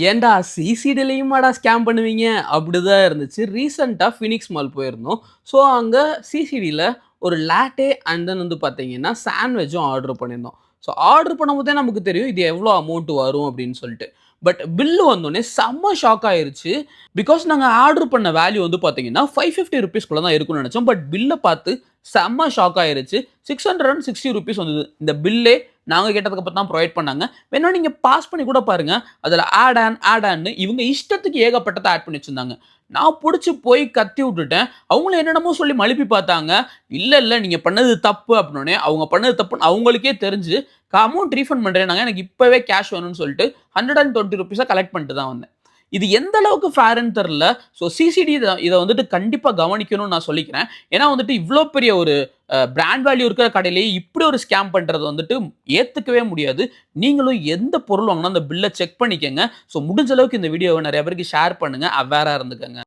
ஏன்டா சிசிடிலயுமாடா ஸ்கேம் பண்ணுவீங்க? அப்படிதான் இருந்துச்சு. ரீசென்ட்டா ஃபீனிக்ஸ் மால் போயிருந்தோம். ஸோ அங்க சிசிடில ஒரு லாட்டே அண்ட் தென் வந்து பார்த்தீங்கன்னா, சாண்ட்விச்சும் ஆர்டர் பண்ணியிருந்தோம். ஸோ ஆர்டர் பண்ணும்போதே நமக்கு தெரியும் இது எவ்வளோ அமௌண்ட் வரும் அப்படின்னு சொல்லிட்டு. பட் பில் வந்தோனே செம்ம ஷாக் ஆயிருச்சு. பிகாஸ் நாங்க ஆர்டர் பண்ண வேல்யூ வந்து பார்த்தீங்கன்னா, ₹550 தான் இருக்கும்னு நெனச்சோம். பட் பில்ல பார்த்து செம்ம ஷாக் ஆயிருச்சு. ₹660 வந்தது. இந்த பில்லே நாங்க கேட்டதுக்கு அப்புறம் தான் புரொவைட் பண்ணாங்க. வேணா நீங்க பாஸ் பண்ணி கூட பாருங்க. அதுல ஆட் ஆன்னு இவங்க இஷ்டத்துக்கு ஏகப்பட்டத ஆட் பண்ணி வச்சிருந்தாங்க. நான் புடிச்சு போய் கத்தி விட்டுட்டேன். அவங்களும் என்னென்னமோ சொல்லி மழுப்பி பார்த்தாங்க. இல்ல நீங்க பண்ணது தப்பு அப்டினோனே, அவங்க பண்ணது தப்புன்னு அவங்களுக்கே தெரிஞ்சு அமௌண்ட் ரீஃபண்ட் பண்றேன்னாங்க. எனக்கு இப்பவே கேஷ் வேணும்னு சொல்லிட்டு ₹120 கலெக்ட் பண்ணிட்டு தான் வந்தேன். இது எந்த அளவுக்கு ஃபேர்ன்னு தெரியல. ஸோ சிசிடி இத வந்துட்டு கண்டிப்பா கவனிக்கணும்னு நான் சொல்லிக்கிறேன். ஏன்னா வந்துட்டு இவ்ளோ பெரிய ஒரு பிராண்ட் வேல்யூ இருக்கிற கடையிலேயே இப்படி ஒரு ஸ்கேம் பண்றது வந்துட்டு ஏத்துக்கவே முடியாது. நீங்களும் எந்த பொருள் வாங்குனா அந்த பில்ல செக் பண்ணிக்கங்க. ஸோ முடிஞ்ச அளவுக்கு இந்த வீடியோவ நெறைய பேருக்கு ஷேர் பண்ணுங்க. அவேரா இருந்துக்கங்க.